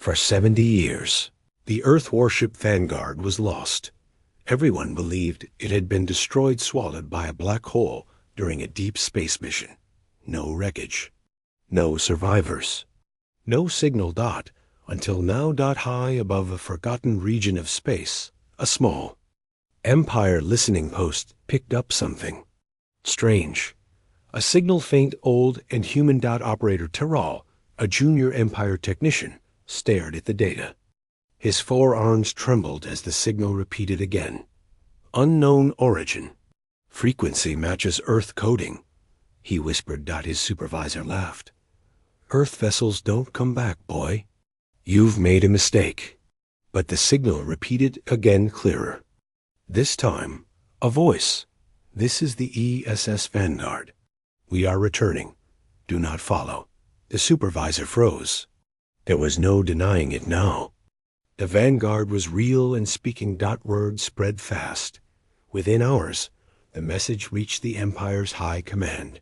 For 70 years, the Earth warship Vanguard was lost. Everyone believed it had been swallowed by a black hole during a deep space mission. No wreckage. No survivors. No signal dot until now. High above a forgotten region of space, a small Empire listening post picked up something strange. A signal faint. Old and human. Operator Terral, a junior Empire technician, stared at the data. His forearms trembled as the signal repeated again. Unknown origin. Frequency matches Earth coding, he whispered. His supervisor laughed. Earth vessels don't come back, boy. You've made a mistake. But the signal repeated again, clearer. This time, a voice. This is the ESS Vanguard. We are returning. Do not follow. The supervisor froze. There was no denying it now. The Vanguard was real and speaking. Word spread fast. Within hours, the message reached the Empire's high command.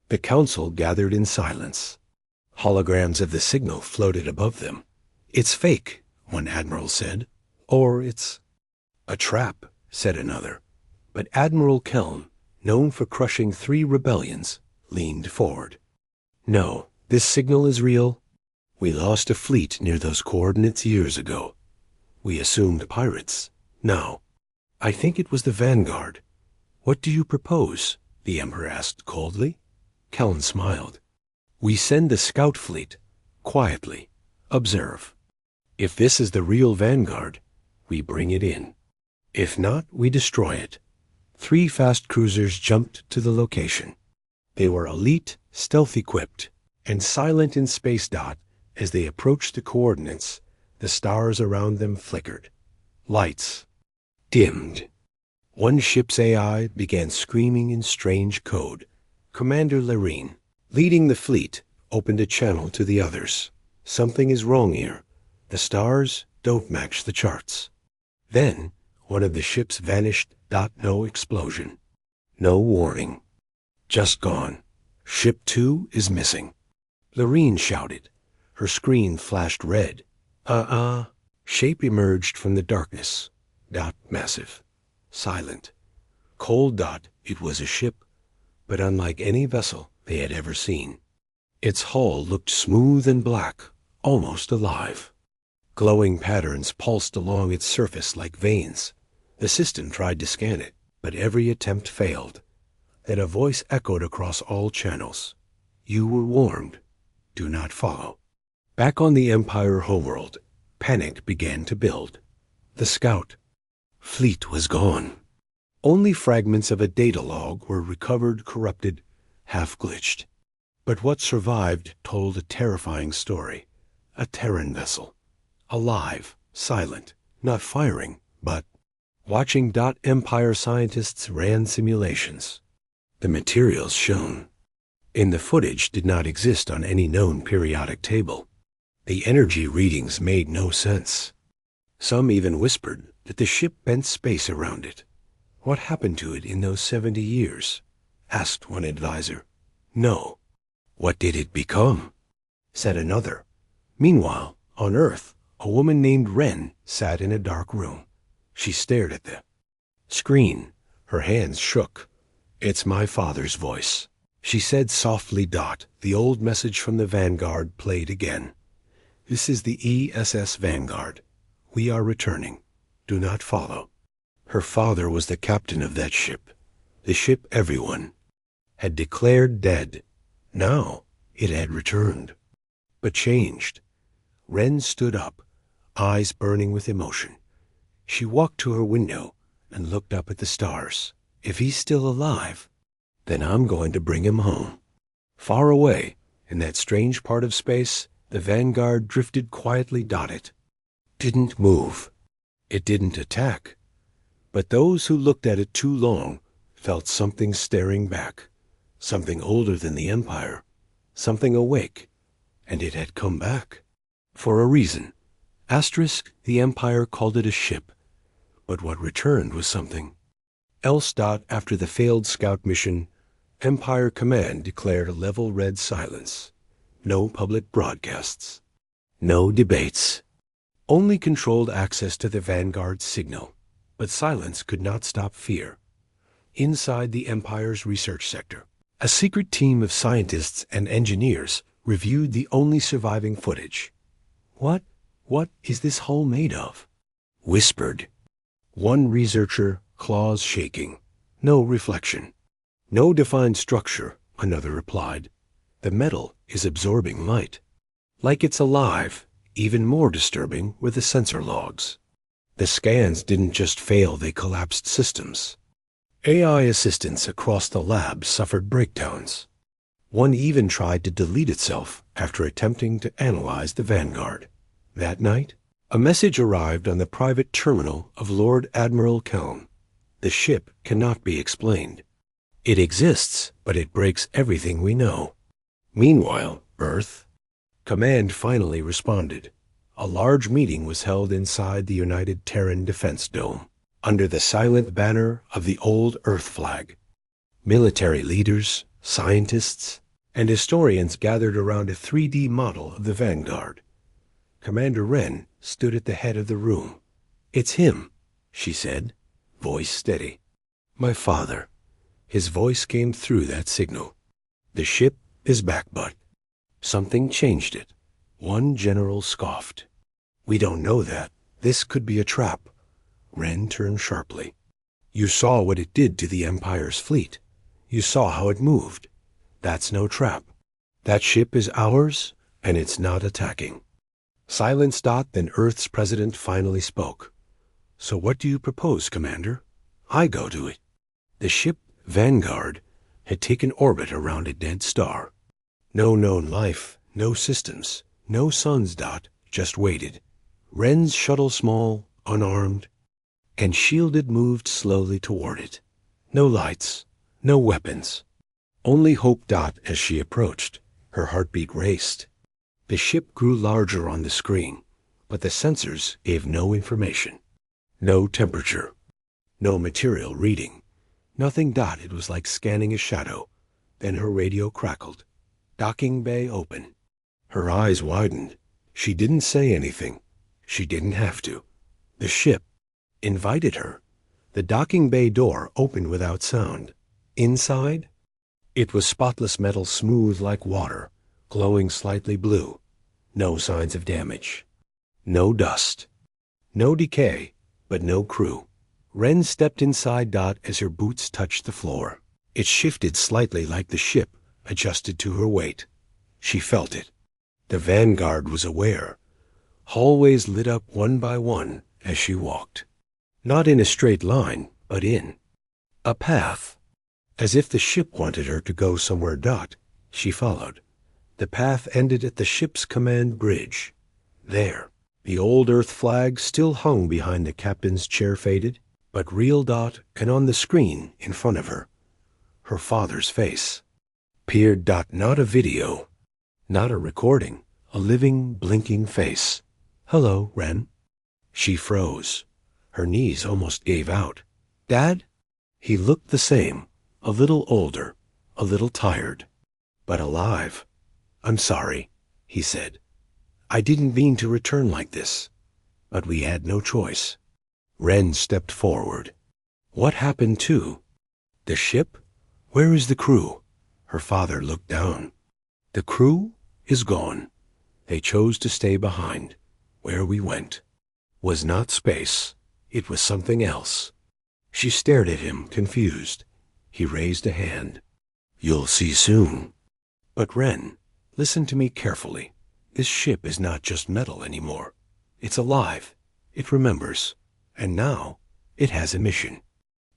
The council gathered in silence. Holograms of the signal floated above them. It's fake, one admiral said. Or it's a trap, said another. But Admiral Kelm, known for crushing 3 rebellions, leaned forward. No, this signal is real. We lost a fleet near those coordinates years ago. We assumed pirates. Now, I think it was the Vanguard. What do you propose? The Emperor asked coldly. Kelm smiled. We send the scout fleet, quietly. Observe. If this is the real Vanguard, we bring it in. If not, we destroy it. 3 fast cruisers jumped to the location. They were elite, stealth-equipped, and silent in space. As they approached the coordinates, the stars around them flickered. Lights dimmed. One ship's AI began screaming in strange code. Commander Larine, leading the fleet, opened a channel to the others. Something is wrong here. The stars don't match the charts. Then, one of the ships vanished. No explosion. No warning. Just gone. Ship 2 is missing. Larine shouted. Her screen flashed red. Shape emerged from the darkness. Massive. Silent. Cold. It was a ship, but unlike any vessel they had ever seen. Its hull looked smooth and black, almost alive. Glowing patterns pulsed along its surface like veins. The system tried to scan it, but every attempt failed. Then a voice echoed across all channels. You were warned. Do not follow. Back on the Empire homeworld, panic began to build. The scout fleet was gone. Only fragments of a data log were recovered, corrupted, half-glitched. But what survived told a terrifying story. A Terran vessel. Alive, silent, not firing, but watching. Empire scientists ran simulations. The materials shown in the footage did not exist on any known periodic table. The energy readings made no sense. Some even whispered that the ship bent space around it. What happened to it in those 70 years? Asked one advisor. No. What did it become? Said another. Meanwhile, on Earth, a woman named Wren sat in a dark room. She stared at the screen. Her hands shook. It's my father's voice, she said softly. The old message from the Vanguard played again. This is the ESS Vanguard. We are returning. Do not follow. Her father was the captain of that ship. The ship everyone had declared dead. Now it had returned, but changed. Wren stood up, eyes burning with emotion. She walked to her window and looked up at the stars. If he's still alive, then I'm going to bring him home. Far away, in that strange part of space, the Vanguard drifted quietly. It didn't move. It didn't attack. But those who looked at it too long felt something staring back. Something older than the Empire. Something awake. And it had come back. For a reason. The Empire called it a ship. But what returned was something else. After the failed scout mission, Empire Command declared a level red silence. No public broadcasts. No debates. Only controlled access to the Vanguard's signal. But silence could not stop fear. Inside the Empire's research sector, a secret team of scientists and engineers reviewed the only surviving footage. What is this hull made of? Whispered. One researcher, claws shaking. No reflection. No defined structure, another replied. The metal is absorbing light. Like it's alive. Even more disturbing were the sensor logs. The scans didn't just fail, they collapsed systems. AI assistants across the lab suffered breakdowns. One even tried to delete itself after attempting to analyze the Vanguard. That night, a message arrived on the private terminal of Lord Admiral Kelm. The ship cannot be explained. It exists, but it breaks everything we know. Meanwhile, Earth. Command finally responded. A large meeting was held inside the United Terran Defense Dome, under the silent banner of the old Earth flag. Military leaders, scientists, and historians gathered around a 3D model of the Vanguard. Commander Wren stood at the head of the room. "It's him," she said, voice steady. "My father." His voice came through that signal. "The ship is back, but something changed it." One general scoffed. "We don't know that. This could be a trap." Wren turned sharply. "You saw what it did to the Empire's fleet. You saw how it moved. That's no trap. That ship is ours, and it's not attacking." Silence. Then Earth's president finally spoke. "So what do you propose, Commander?" "I go to it." The ship, Vanguard, had taken orbit around a dead star. No known life, no systems, no suns. Just waited. Wren's shuttle, small, unarmed, and shielded, moved slowly toward it. No lights, no weapons. Only hope. As she approached, her heartbeat raced. The ship grew larger on the screen, but the sensors gave no information. No temperature. No material reading. Nothing. It was like scanning a shadow. Then her radio crackled. "Docking bay open." Her eyes widened. She didn't say anything. She didn't have to. The ship invited her. The docking bay door opened without sound. Inside, it was spotless metal, smooth like water, glowing slightly blue. No signs of damage. No dust. No decay, but no crew. Wren stepped inside. As her boots touched the floor, it shifted slightly like the ship adjusted to her weight. She felt it. The Vanguard was aware. Hallways lit up one by one as she walked. Not in a straight line, but in a path. As if the ship wanted her to go somewhere. She followed. The path ended at the ship's command bridge. There, the old Earth flag still hung behind the captain's chair, faded, but real. And on the screen in front of her, her father's face. Peered. Not a video, not a recording, a living, blinking face. "Hello, Wren." She froze. Her knees almost gave out. "Dad?" He looked the same, a little older, a little tired, but alive. "I'm sorry," he said. "I didn't mean to return like this, but we had no choice." Wren stepped forward. "What happened to the ship? Where is the crew?" Her father looked down. "The crew is gone. They chose to stay behind. Where we went was not space. It was something else." She stared at him, confused. He raised a hand. "You'll see soon." "But Wren, listen to me carefully. This ship is not just metal anymore. It's alive. It remembers. And now it has a mission."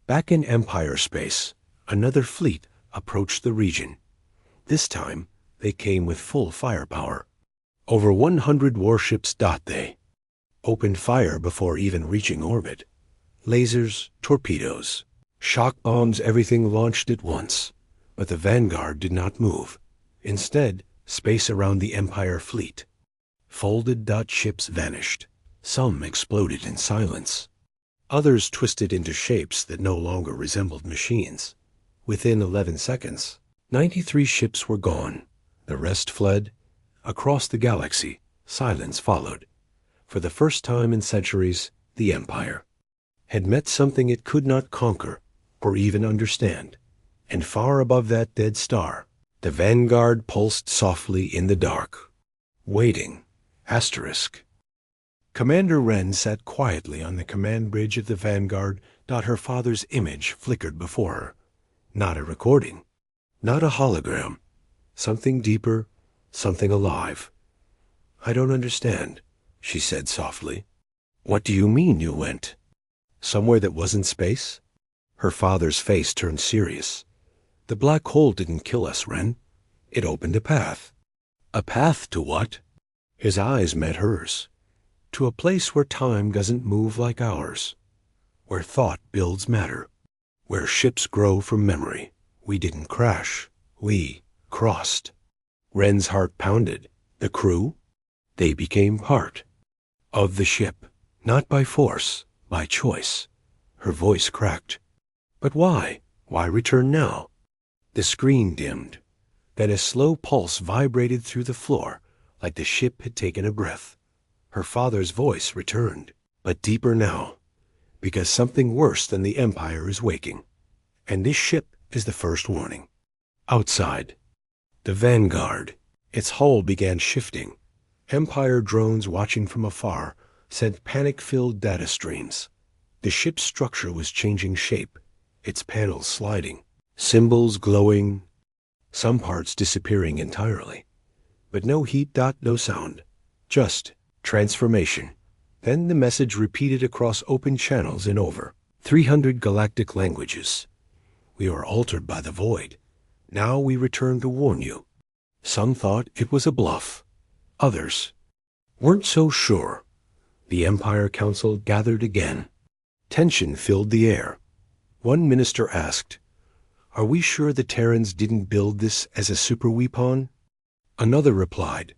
Back in Empire space, another fleet approached the region. This time, they came with full firepower. Over 100 warships. They opened fire before even reaching orbit. Lasers, torpedoes, shock bombs, everything launched at once. But the Vanguard did not move. Instead, space around the Empire fleet folded. Ships vanished. Some exploded in silence. Others twisted into shapes that no longer resembled machines. Within 11 seconds, 93 ships were gone. The rest fled across the galaxy, Silence followed. For the first time in centuries, the Empire had met something it could not conquer or even understand. And far above that dead star, the Vanguard pulsed softly in the dark. Waiting. Asterisk. Commander Wren sat quietly on the command bridge of the Vanguard. Her father's image flickered before her. Not a recording. Not a hologram. Something deeper, something alive. "I don't understand," she said softly. "What do you mean you went? Somewhere that wasn't space?" Her father's face turned serious. "The black hole didn't kill us, Wren. It opened a path." "A path to what?" His eyes met hers. "To a place where time doesn't move like ours. Where thought builds matter. Where ships grow from memory. We didn't crash. We crossed." Wren's heart pounded. The crew? They became part of the ship. Not by force, by choice. Her voice cracked. "But why? Why return now?" The screen dimmed. Then a slow pulse vibrated through the floor, like the ship had taken a breath. Her father's voice returned, but deeper now, because something worse than the Empire is waking. And this ship is the first warning. Outside, the Vanguard. Its hull began shifting. Empire drones watching from afar sent panic-filled data streams. The ship's structure was changing shape, its panels sliding, symbols glowing, some parts disappearing entirely. But no heat, no sound, just transformation. Then the message repeated across open channels in over 300 galactic languages. "We are altered by the void. Now we return to warn you." Some thought it was a bluff. Others weren't so sure. The Empire Council gathered again. Tension filled the air. One minister asked, "Are we sure the Terrans didn't build this as a super weapon?" Another replied,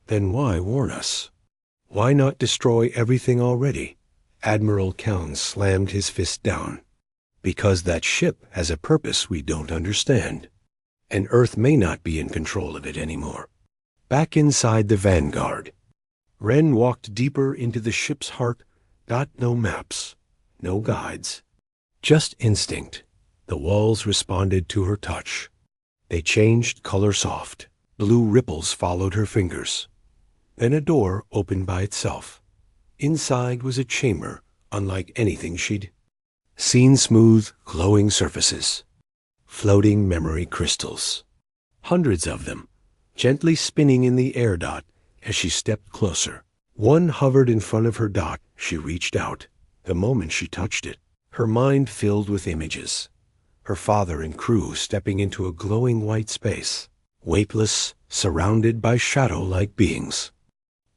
"Then why warn us? Why not destroy everything already?" Admiral Keln slammed his fist down. "Because that ship has a purpose we don't understand. And Earth may not be in control of it anymore." Back inside the Vanguard, Wren walked deeper into the ship's heart. No maps, no guides, just instinct. The walls responded to her touch. They changed color soft. Blue ripples followed her fingers. Then a door opened by itself. Inside was a chamber unlike anything she'd seen. Smooth, glowing surfaces. Floating memory crystals. Hundreds of them, gently spinning in the air. As she stepped closer, one hovered in front of her. She reached out. The moment she touched it, her mind filled with images. Her father and crew stepping into a glowing white space, weightless, surrounded by shadow-like beings.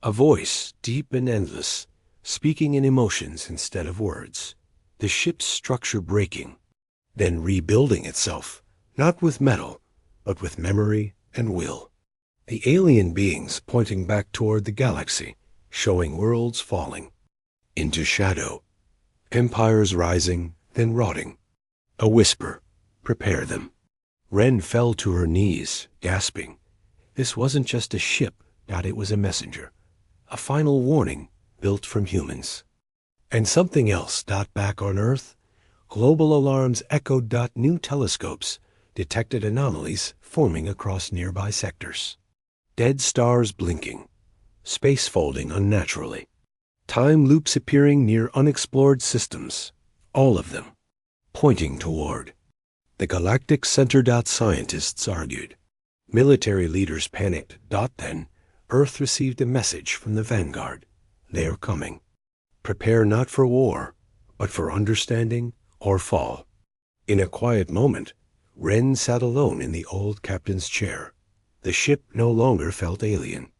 A voice, deep and endless, speaking in emotions instead of words. The ship's structure breaking, then rebuilding itself, not with metal, but with memory and will. The alien beings pointing back toward the galaxy, showing worlds falling into shadow, empires rising, then rotting. A whisper, "Prepare them." Wren fell to her knees, gasping. This wasn't just a ship, it was a messenger. A final warning built from humans. And something else. Back on Earth, global alarms echoed. New telescopes detected anomalies forming across nearby sectors. Dead stars blinking, space folding unnaturally, time loops appearing near unexplored systems, all of them pointing toward the Galactic Center. Scientists argued. Military leaders panicked. Then Earth received a message from the Vanguard. They are coming. Prepare not for war, but for understanding or fall. In a quiet moment, Wren sat alone in the old captain's chair. The ship no longer felt alien.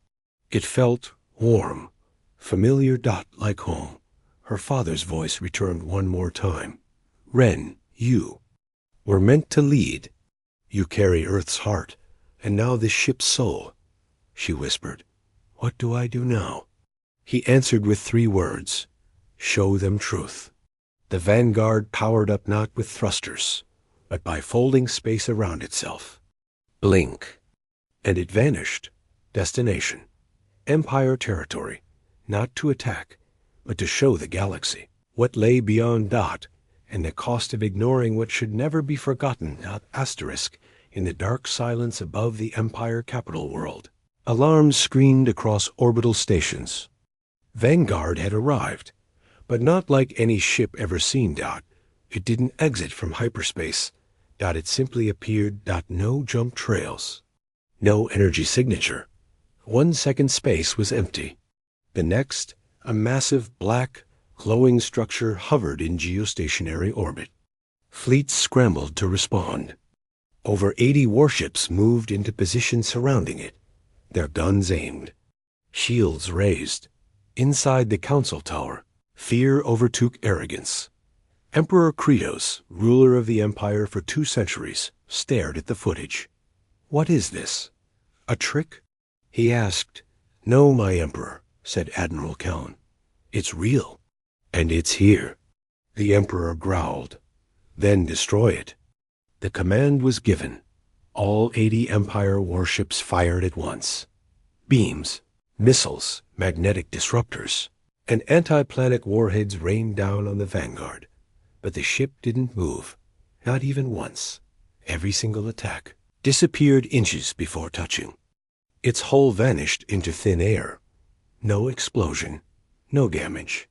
It felt warm, familiar. Like home. Her father's voice returned one more time. "Wren, you were meant to lead. You carry Earth's heart, and now this ship's soul." She whispered, "What do I do now?" He answered with 3 words. "Show them truth." The Vanguard powered up not with thrusters, but by folding space around itself. Blink. And it vanished. Destination. Empire territory, not to attack, but to show the galaxy what lay beyond Dot, and the cost of ignoring what should never be forgotten, asterisk, in the dark silence above the Empire capital world. Alarms screamed across orbital stations. Vanguard had arrived, but not like any ship ever seen. It didn't exit from hyperspace. It simply appeared. No jump trails, no energy signature. 1 second space was empty. The next, a massive black, glowing structure hovered in geostationary orbit. Fleets scrambled to respond. Over 80 warships moved into position surrounding it, their guns aimed, shields raised. Inside the council tower, fear overtook arrogance. Emperor Kratos, ruler of the Empire for 2 centuries, stared at the footage. "What is this? A trick?" he asked. "No, my Emperor," said Admiral Keln. "It's real. And it's here." The Emperor growled. "Then destroy it." The command was given. All 80 Empire warships fired at once. Beams, missiles, magnetic disruptors, and anti-planet warheads rained down on the Vanguard. But the ship didn't move, not even once. Every single attack disappeared inches before touching. Its hull vanished into thin air. No explosion, no damage,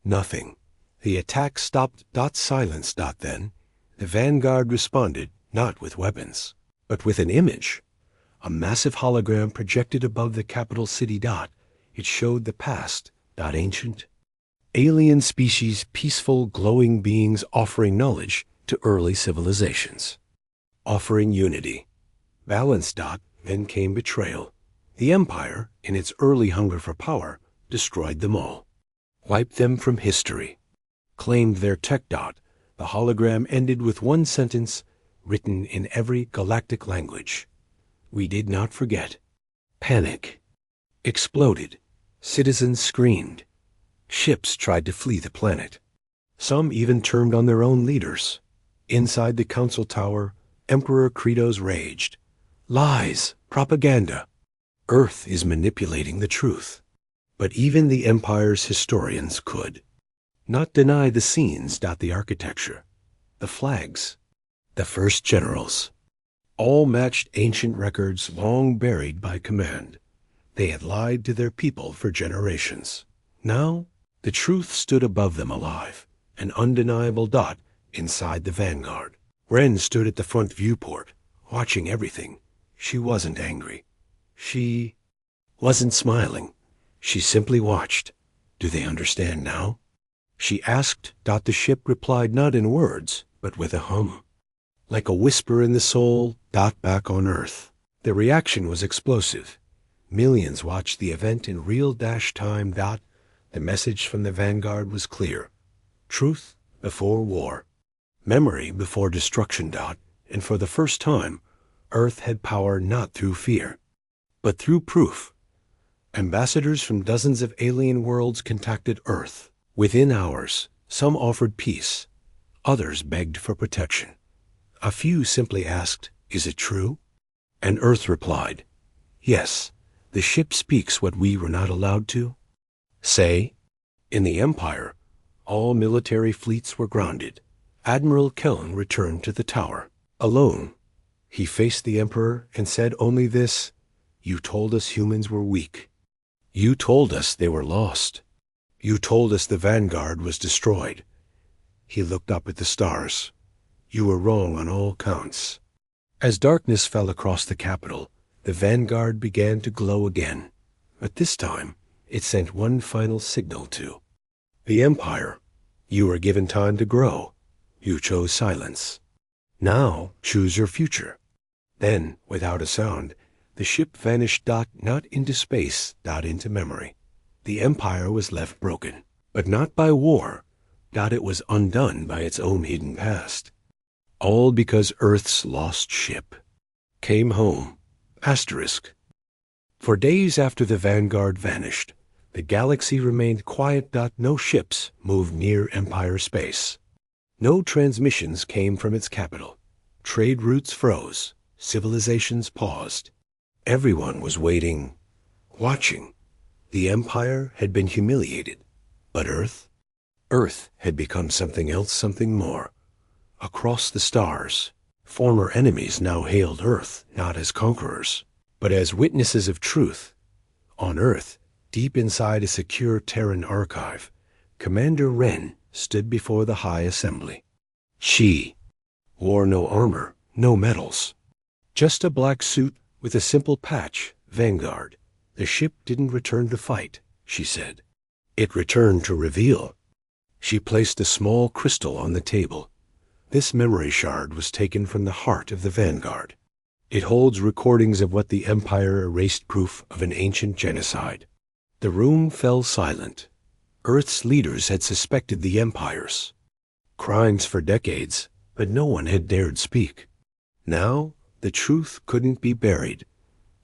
nothing. The attack stopped. Silence. Then the Vanguard responded, not with weapons, but with an image. A massive hologram projected above the capital city. It showed the past. Ancient. Alien species, peaceful, glowing beings offering knowledge to early civilizations. Offering unity. Balance. Then came betrayal. The Empire, in its early hunger for power, destroyed them all. Wiped them from history. Claimed their tech. The hologram ended with one sentence written in every galactic language. "We did not forget." Panic. Exploded. Citizens screamed. Ships tried to flee the planet. Some even turned on their own leaders. Inside the council tower, Emperor Kratos raged. "Lies! Propaganda! Earth is manipulating the truth." But even the Empire's historians could not deny the scenes. The architecture, the flags, the first generals, all matched ancient records long buried by command. They had lied to their people for generations. Now, the truth stood above them, alive, an undeniable. Inside the Vanguard, Ren stood at the front viewport, watching everything. She wasn't angry. She wasn't smiling. She simply watched. "Do they understand now?" she asked. The ship replied not in words, but with a hum. Like a whisper in the soul. Back on Earth, the reaction was explosive. Millions watched the event in real time. The message from the Vanguard was clear. Truth before war. Memory before destruction. And for the first time, Earth had power not through fear, but through proof. Ambassadors from dozens of alien worlds contacted Earth. Within hours, some offered peace. Others begged for protection. A few simply asked, "Is it true?" And Earth replied, "Yes, the ship speaks what we were not allowed to say." In the Empire, all military fleets were grounded. Admiral Keln returned to the tower, alone. He faced the Emperor and said only this: "You told us humans were weak. You told us they were lost. You told us the Vanguard was destroyed." He looked up at the stars. "You were wrong on all counts." As darkness fell across the capital, the Vanguard began to glow again. But this time, it sent one final signal to the Empire. You were given time to grow. You chose silence. Now choose your future. Then, without a sound, the ship vanished. Not into space. Into memory. The Empire was left broken, but not by war. It was undone by its own hidden past. All because Earth's lost ship came home. Asterisk. For days after the Vanguard vanished, the galaxy remained quiet. No ships moved near Empire space. No transmissions came from its capital. Trade routes froze. Civilizations paused. Everyone was waiting, watching, The Empire had been humiliated, but Earth had become something else, something more. Across the stars, former enemies now hailed Earth not as conquerors, but as witnesses of truth. On Earth, deep inside a secure Terran archive, Commander Wren stood before the High Assembly. She wore no armor, no medals, just a black suit with a simple patch, Vanguard. The ship didn't return to fight, she said. It returned to reveal. She placed a small crystal on the table. This memory shard was taken from the heart of the Vanguard. It holds recordings of what the Empire erased, proof of an ancient genocide. The room fell silent. Earth's leaders had suspected the Empire's crimes for decades, but no one had dared speak. Now, the truth couldn't be buried.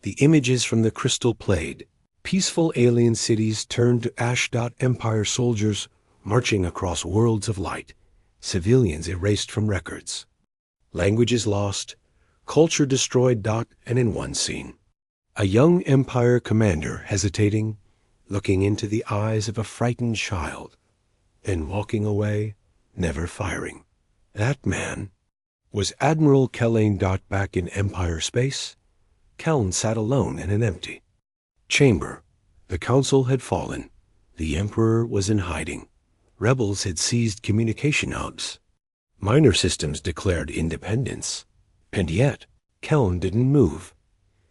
The images from the crystal played. Peaceful alien cities turned to ash. Empire soldiers marching across worlds of light. Civilians erased from records. Languages lost. Culture destroyed. And in one scene, a young Empire commander hesitating, looking into the eyes of a frightened child, then walking away, never firing. That man was Admiral Kelane. Back in Empire space, Keln sat alone in an empty chamber. The council had fallen. The Emperor was in hiding. Rebels had seized communication hubs. Minor systems declared independence. And yet, Keln didn't move.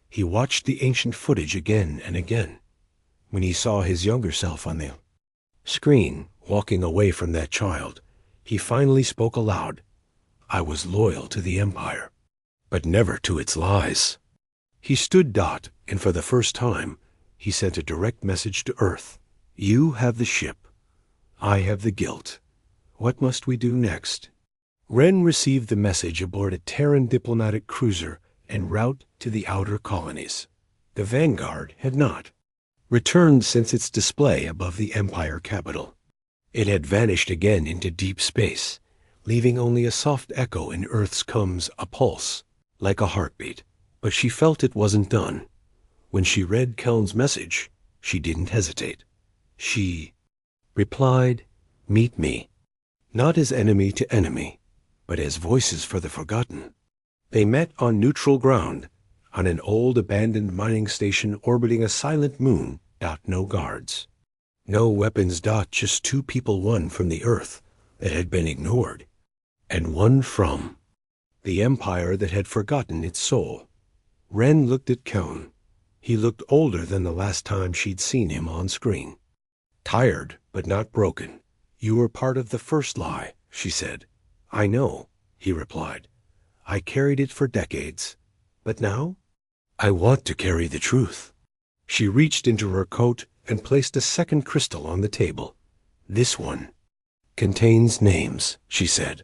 He watched the ancient footage again and again. When he saw his younger self on the screen, walking away from that child, he finally spoke aloud. I was loyal to the Empire, but never to its lies. He stood. And for the first time, he sent a direct message to Earth. You have the ship. I have the guilt. What must we do next? Wren received the message aboard a Terran diplomatic cruiser en route to the outer colonies. The Vanguard had not returned since its display above the Empire capital. It had vanished again into deep space, leaving only a soft echo in Earth's comes, a pulse, like a heartbeat. But she felt it wasn't done. When she read Keln's message, she didn't hesitate. She replied, meet me, not as enemy to enemy, but as voices for the forgotten. They met on neutral ground, on an old abandoned mining station orbiting a silent moon. No guards, no weapons. Just two people, one from the Earth that had been ignored, and one from the Empire that had forgotten its soul. Wren looked at Keln. He looked older than the last time she'd seen him on screen. Tired, but not broken. You were part of the first lie, she said. I know, he replied. I carried it for decades. But now, I want to carry the truth. She reached into her coat and placed a second crystal on the table. This one contains names, she said.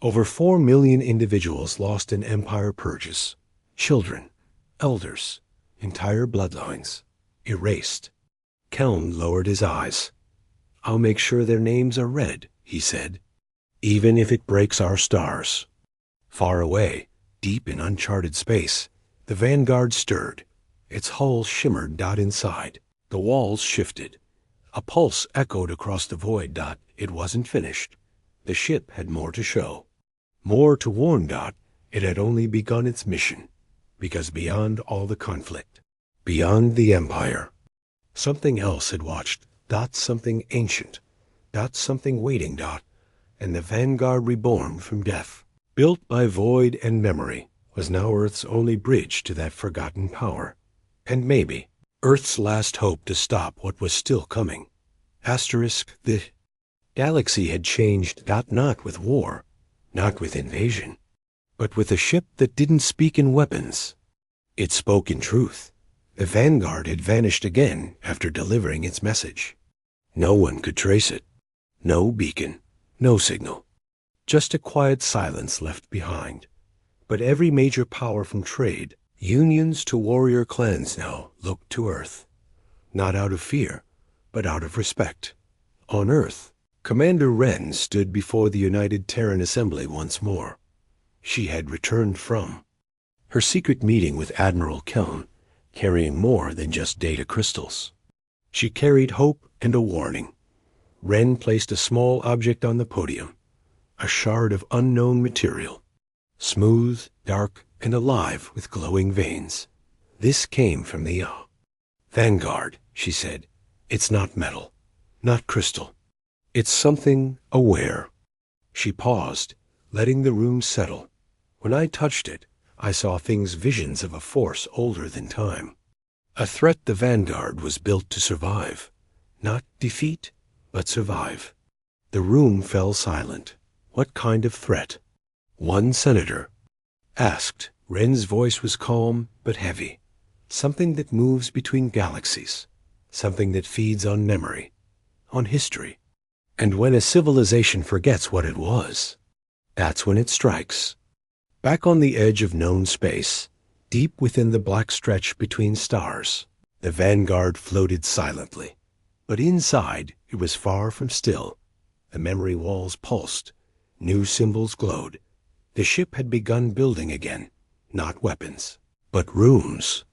Over 4 million individuals lost in Empire purges. Children, elders, entire bloodlines, erased. Keln lowered his eyes. I'll make sure their names are read, he said, even if it breaks our stars. Far away, deep in uncharted space, the Vanguard stirred. Its hull shimmered. Inside, the walls shifted. A pulse echoed across the void. It wasn't finished. The ship had more to show. More to warn. It had only begun its mission. Because beyond all the conflict, beyond the Empire, something else had watched. Something ancient. Something waiting. And the Vanguard, reborn from death, built by void and memory, was now Earth's only bridge to that forgotten power. And maybe Earth's last hope to stop what was still coming. The galaxy had changed. Not with war, not with invasion, but with a ship that didn't speak in weapons. It spoke in truth. The Vanguard had vanished again after delivering its message. No one could trace it. No beacon, no signal. Just a quiet silence left behind. But every major power, from trade unions to warrior clans, now looked to Earth. Not out of fear, but out of respect. On Earth, Commander Wren stood before the United Terran Assembly once more. She had returned from her secret meeting with Admiral Keln, carrying more than just data crystals. She carried hope and a warning. Wren placed a small object on the podium, a shard of unknown material, smooth, dark, and alive with glowing veins. This came from the Vanguard, she said. It's not metal, not crystal. It's something aware. She paused, letting the room settle. When I touched it, I saw things visions of a force older than time. A threat the Vanguard was built to survive. Not defeat, but survive. The room fell silent. What kind of threat? One senator asked. Wren's voice was calm but heavy. Something that moves between galaxies. Something that feeds on memory, on history. And when a civilization forgets what it was, that's when it strikes. Back on the edge of known space, deep within the black stretch between stars, the Vanguard floated silently. But inside, it was far from still. The memory walls pulsed. New symbols glowed. The ship had begun building again. Not weapons, but rooms.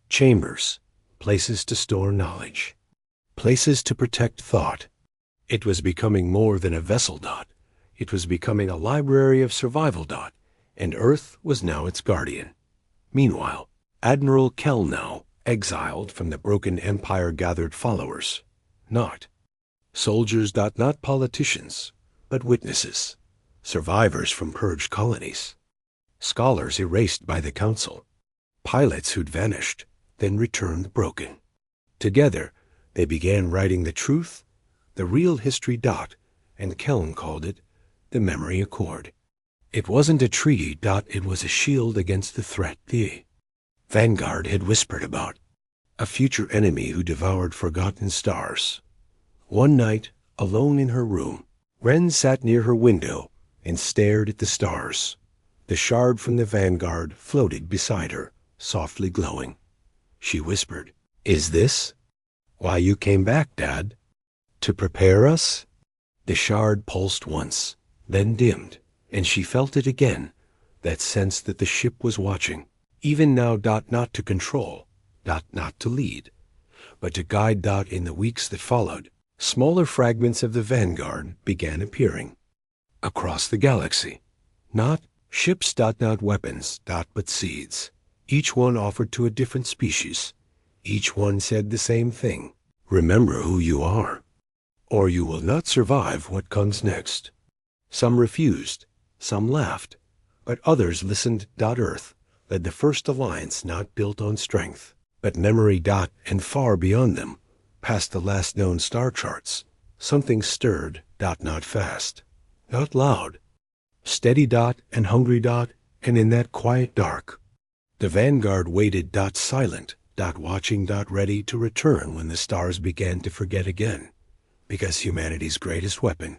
Chambers. Places to store knowledge. Places to protect thought. It was becoming more than a vessel. It was becoming a library of survival. And Earth was now its guardian. Meanwhile, Admiral Kellnow, exiled from the broken empire, gathered followers. Not soldiers. Not politicians, but witnesses. Survivors from purged colonies. Scholars erased by the Council. Pilots who'd vanished, then returned broken. Together, they began writing the truth, the real history. And Keln called it the Memory Accord. It wasn't a treaty. It was a shield against the threat the Vanguard had whispered about. A future enemy who devoured forgotten stars. One night, alone in her room, Wren sat near her window and stared at the stars. The shard from the Vanguard floated beside her, softly glowing. She whispered, "Is this why you came back, Dad? To prepare us?" The shard pulsed once, then dimmed, and she felt it again, that sense that the ship was watching, even now. Not to control, not to lead, but to guide. In the weeks that followed, smaller fragments of the Vanguard began appearing across the galaxy. Not ships. Not weapons. But seeds. Each one offered to a different species. Each one said the same thing. Remember who you are, or you will not survive what comes next. Some refused, some laughed, but others listened. Earth led the first alliance, not built on strength, but memory. And far beyond them, past the last known star charts, something stirred. Not fast, not loud, steady. And hungry. And in that quiet dark, the Vanguard waited. Silent. Watching. Ready to return when the stars began to forget again, because humanity's greatest weapon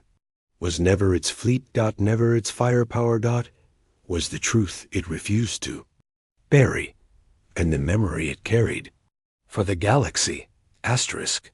was never its fleet. Never its firepower. Was the truth it refused to bury, and the memory it carried. For the galaxy, asterisk,